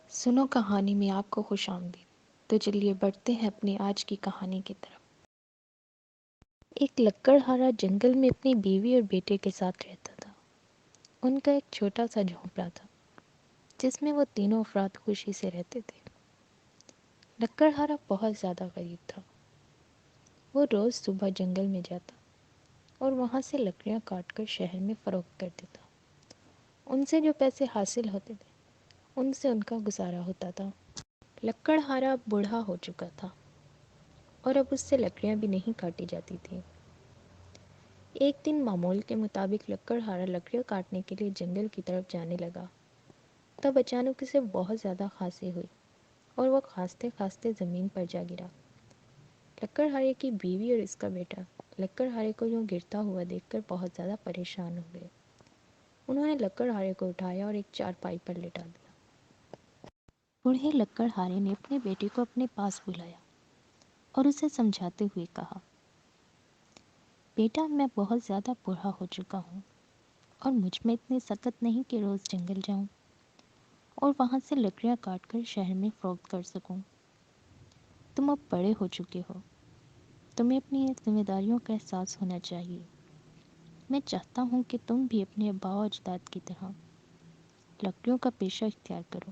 سنو کہانی میں آپ کو خوش آمدید۔ تو چلیے بڑھتے ہیں اپنی آج کی کہانی کی طرف۔ ایک لکڑہارا جنگل میں اپنی بیوی اور بیٹے کے ساتھ رہتا تھا۔ ان کا ایک چھوٹا سا جھونپڑا تھا جس میں وہ تینوں افراد خوشی سے رہتے تھے۔ لکڑہارا بہت زیادہ غریب تھا۔ وہ روز صبح جنگل میں جاتا اور وہاں سے لکڑیاں کاٹ کر شہر میں فروخت کر دیتا۔ ان سے جو پیسے حاصل ہوتے تھے ان سے ان کا گزارا ہوتا تھا۔ لکڑہارا اب بوڑھا ہو چکا تھا اور اب اس سے لکڑیاں بھی نہیں کاٹی جاتی تھیں۔ ایک دن معمول کے مطابق لکڑہارا لکڑیاں کاٹنے کے لیے جنگل کی طرف جانے لگا۔ تب اچانک اسے بہت زیادہ کھانسی ہوئی اور وہ کھانستے کھانستے زمین پر جا گرا۔ لکڑہارے کی بیوی اور اس کا بیٹا لکڑہارے کو یوں گرتا ہوا دیکھ کر بہت زیادہ پریشان ہو گئے۔ انہوں نے لکڑہارے کو اٹھایا اور ایک چارپائی پر لٹا دیا۔ بوڑھے لکڑہارے نے اپنے بیٹے کو اپنے پاس بلایا اور اسے سمجھاتے ہوئے کہا، بیٹا میں بہت زیادہ بوڑھا ہو چکا ہوں اور مجھ میں اتنی طاقت نہیں کہ روز جنگل جاؤں اور وہاں سے لکڑیاں کاٹ کر شہر میں فروخت کر سکوں۔ تم اب بڑے ہو چکے ہو، تمہیں اپنی ذمہ داریوں کا احساس ہونا چاہیے۔ میں چاہتا ہوں کہ تم بھی اپنے آباء و اجداد کی طرح لکڑیوں کا پیشہ اختیار کرو۔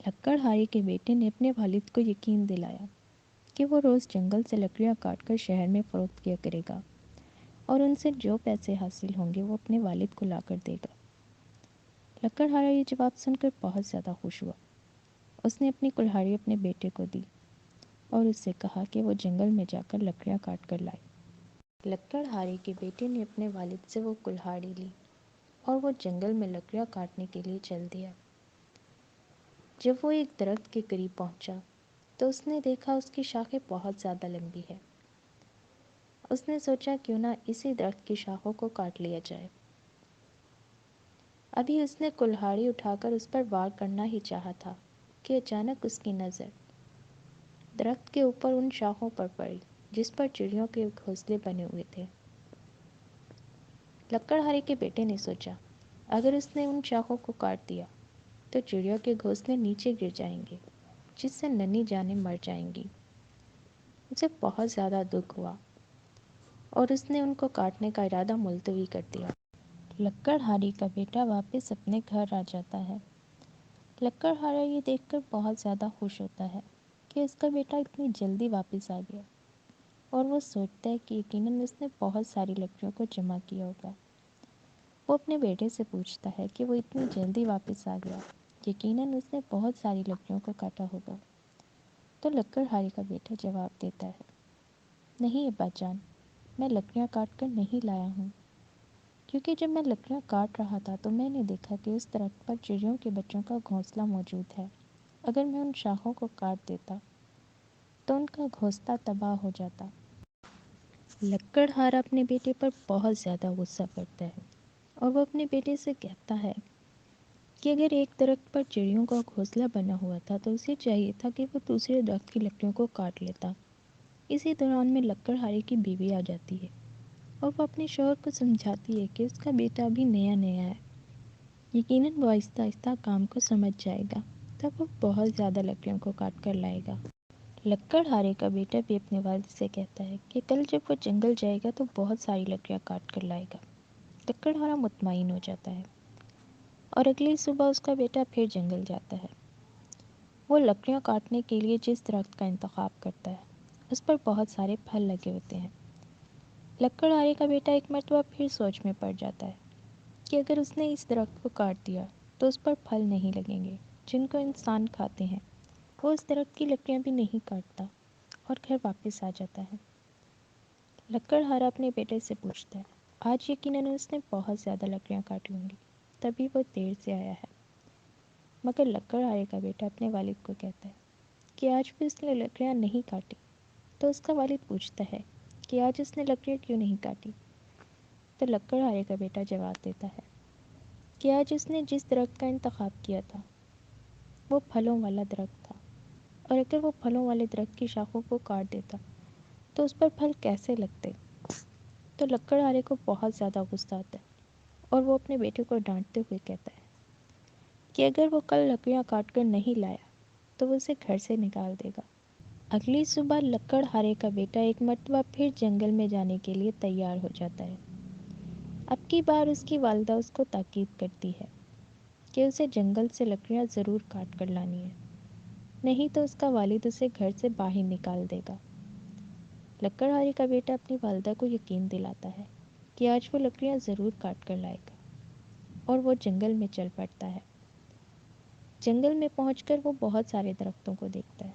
لکڑہارے کے بیٹے نے اپنے والد کو یقین دلایا کہ وہ روز جنگل سے لکڑیاں کاٹ کر شہر میں فروخت کیا کرے گا اور ان سے جو پیسے حاصل ہوں گے وہ اپنے والد کو لا کر دے گا۔ لکڑہارا یہ جواب سن کر بہت زیادہ خوش ہوا۔ اس نے اپنی کلہاڑی اپنے بیٹے کو دی اور اس سے کہا کہ وہ جنگل میں جا کر لکڑیاں کاٹ کر لائے۔ لکڑہارے کے بیٹے نے اپنے والد سے وہ کلہاڑی لی اور وہ جنگل میں لکڑیاں کاٹنے کے لیے چل دیا۔ جب وہ ایک درخت کے قریب پہنچا تو اس نے دیکھا اس کی شاخیں بہت زیادہ لمبی ہے۔ اس نے سوچا کیوں نہ اسی درخت کی شاخوں کو کاٹ لیا جائے۔ ابھی اس نے کلہاڑی اٹھا کر اس پر وار کرنا ہی چاہا تھا کہ اچانک اس کی نظر درخت کے اوپر ان شاخوں پر پڑی جس پر چڑیوں کے گھونسلے بنے ہوئے تھے۔ لکڑہارے کے بیٹے نے سوچا اگر اس نے ان شاخوں کو کاٹ دیا تو چڑیوں کے گھونسلے نیچے گر جائیں گے جس سے ننھی جانیں مر جائیں گی۔ اسے بہت زیادہ دکھ ہوا اور اس نے ان کو کاٹنے کا ارادہ ملتوی کر دیا۔ لکڑہارے کا بیٹا واپس اپنے گھر آ جاتا ہے۔ لکڑہارا یہ دیکھ کر بہت زیادہ خوش ہوتا ہے کہ اس کا بیٹا اتنی جلدی واپس آ گیا اور وہ سوچتا ہے کہ یقیناً اس نے بہت ساری لکڑیوں کو جمع کیا ہوگا۔ وہ اپنے بیٹے سے پوچھتا ہے کہ وہ اتنی جلدی واپس آ گیا، یقیناً اس نے بہت ساری لکڑیوں کو کاٹا ہوگا۔ تو لکڑہارے کا بیٹا جواب دیتا ہے، نہیں ابا جان، میں لکڑیاں کاٹ کر نہیں لایا ہوں، کیونکہ جب میں لکڑیاں کاٹ رہا تھا تو میں نے دیکھا کہ اس درخت پر چڑیوں کے بچوں کا گھونسلہ موجود ہے۔ اگر میں ان شاخوں کو کاٹ دیتا تو ان کا گھونسلہ تباہ ہو جاتا۔ لکڑہارا اپنے بیٹے پر بہت زیادہ غصہ کرتا ہے اور وہ اپنے بیٹے سے کہتا ہے کہ اگر ایک درخت پر چڑیوں کا گھونسلہ بنا ہوا تھا تو اسے چاہیے تھا کہ وہ دوسرے درخت کی لکڑیوں کو کاٹ لیتا۔ اسی دوران میں لکڑہارے کی بیوی آ جاتی ہے اور وہ اپنے شوہر کو سمجھاتی ہے کہ اس کا بیٹا ابھی نیا نیا ہے، یقیناً وہ آہستہ آہستہ کام کو سمجھ جائے گا، تب وہ بہت زیادہ لکڑیوں کو کاٹ کر لائے گا۔ لکڑہارے کا بیٹا بھی اپنے والد سے کہتا ہے کہ کل جب وہ جنگل جائے گا تو بہت ساری لکڑیاں کاٹ کر لائے گا۔ لکڑہارا مطمئن ہو جاتا ہے اور اگلی صبح اس کا بیٹا پھر جنگل جاتا ہے۔ وہ لکڑیاں کاٹنے کے لیے جس درخت کا انتخاب کرتا ہے اس پر بہت سارے پھل لگے ہوتے ہیں۔ لکڑہارے کا بیٹا ایک مرتبہ پھر سوچ میں پڑ جاتا ہے کہ اگر اس نے اس درخت کو کاٹ دیا تو اس پر پھل نہیں لگیں گے جن کو انسان کھاتے ہیں۔ وہ اس درخت کی لکڑیاں بھی نہیں کاٹتا اور گھر واپس آ جاتا ہے۔ لکڑہارا اپنے بیٹے سے پوچھتا ہے، آج یقیناً اس نے بہت زیادہ لکڑیاں کاٹی ہوں گی، تبھی وہ دیر سے آیا ہے۔ مگر لکڑہارے کا بیٹا اپنے والد کو کہتا ہے کہ آج بھی اس نے لکڑیاں نہیں کاٹی۔ تو اس کا والد پوچھتا ہے کہ آج اس نے لکڑیاں کیوں نہیں کاٹی؟ تو لکڑہارے کا بیٹا جواب دیتا ہے کہ آج اس نے جس درخت کا انتخاب کیا تھا وہ پھلوں والا درخت تھا، اور اگر وہ پھلوں والے درخت کی شاخوں کو کاٹ دیتا تو اس پر پھل کیسے لگتے؟ تو لکڑہارے کو بہت زیادہ غصہ آتا ہے اور وہ اپنے بیٹے کو ڈانٹتے ہوئے کہتا ہے، کہ اگر وہ کل لکڑیاں کاٹ کر نہیں لایا تو وہ اسے گھر سے نکال دے گا۔ اگلی صبح لکڑہارے کا بیٹا ایک مرتبہ پھر جنگل میں جانے کے لیے تیار ہو جاتا ہے۔ اب کی بار اس کی والدہ اس کو تاکید کرتی ہے کہ اسے جنگل سے لکڑیاں ضرور کاٹ کر لانی ہے، نہیں تو اس کا والد اسے گھر سے باہر نکال دے گا۔ لکڑہارے کا بیٹا اپنی والدہ کو یقین دلاتا ہے کہ آج وہ لکڑیاں ضرور کاٹ کر لائے گا، اور وہ جنگل میں چل پڑتا ہے۔ جنگل میں پہنچ کر وہ بہت سارے درختوں کو دیکھتا ہے،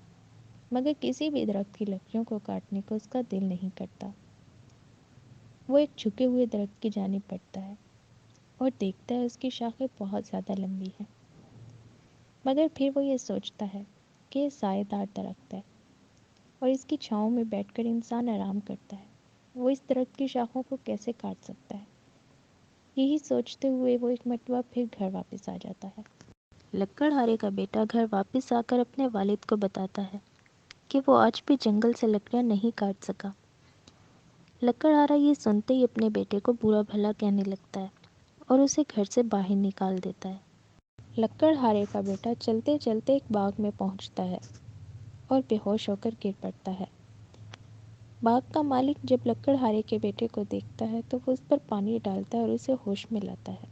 مگر کسی بھی درخت کی لکڑیوں کو کاٹنے کو اس کا دل نہیں کرتا۔ وہ ایک جھکے ہوئے درخت کی جانب بڑھتا ہے اور دیکھتا ہے اس کی شاخیں بہت زیادہ لمبی ہیں، مگر پھر وہ یہ سوچتا ہے کہ یہ سائے دار درخت ہے اور اس کی چھاؤں میں بیٹھ کر انسان آرام کرتا ہے، وہ اس درخت کی شاخوں کو کیسے کاٹ سکتا ہے؟ یہی سوچتے ہوئے وہ ایک مرتبہ پھر گھر واپس آ جاتا ہے۔ لکڑہارے کا بیٹا گھر واپس آ کر اپنے والد کو بتاتا ہے کہ وہ آج بھی جنگل سے لکڑیاں نہیں کاٹ سکا۔ لکڑہارا یہ سنتے ہی اپنے بیٹے کو برا بھلا کہنے لگتا ہے اور اسے گھر سے باہر نکال دیتا ہے۔ لکڑہارے کا بیٹا چلتے چلتے ایک باغ میں پہنچتا ہے اور بے ہوش ہو کر گر پڑتا ہے۔ باغ کا مالک جب لکڑہارے کے بیٹے کو دیکھتا ہے تو وہ اس پر پانی ڈالتا ہے اور اسے ہوش میں لاتا ہے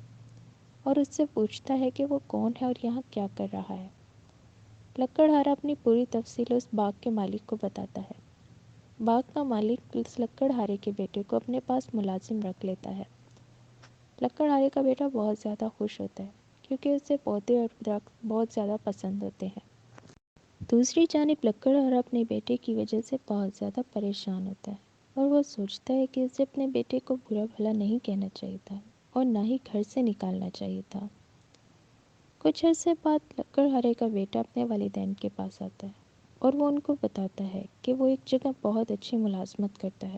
اور اس سے پوچھتا ہے کہ وہ کون ہے اور یہاں کیا کر رہا ہے۔ لکڑہارا اپنی پوری تفصیل اس باغ کے مالک کو بتاتا ہے۔ باغ کا مالک اس لکڑہارے کے بیٹے کو اپنے پاس ملازم رکھ لیتا ہے۔ لکڑہارے کا بیٹا بہت زیادہ خوش ہوتا ہے کیونکہ اسے پودے اور درخت بہت زیادہ پسند ہوتے ہیں۔ دوسری جانب لکڑہارا اپنے بیٹے کی وجہ سے بہت زیادہ پریشان ہوتا ہے اور وہ سوچتا ہے کہ اسے اپنے بیٹے کو برا بھلا نہیں کہنا چاہیے تھا اور نہ ہی گھر سے نکالنا چاہیے تھا۔ کچھ عرصے بعد لکڑہارے کا بیٹا اپنے والدین کے پاس آتا ہے اور وہ ان کو بتاتا ہے کہ وہ ایک جگہ بہت اچھی ملازمت کرتا ہے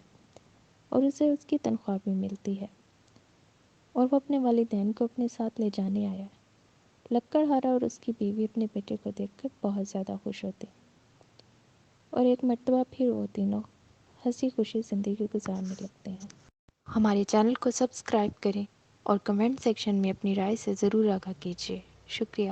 اور اسے اس کی تنخواہ بھی ملتی ہے، اور وہ اپنے والدین کو اپنے ساتھ لے جانے آیا ہے۔ لکڑہارا اور اس کی بیوی اپنے بیٹے کو دیکھ کر بہت زیادہ خوش ہوتے ہیں اور ایک مرتبہ پھر وہ تینوں ہنسی خوشی زندگی گزارنے لگتے ہیں۔ ہمارے چینل کو سبسکرائب کریں اور کمنٹ سیکشن میں اپنی رائے سے ضرور آگاہ کیجیے۔ شکریہ۔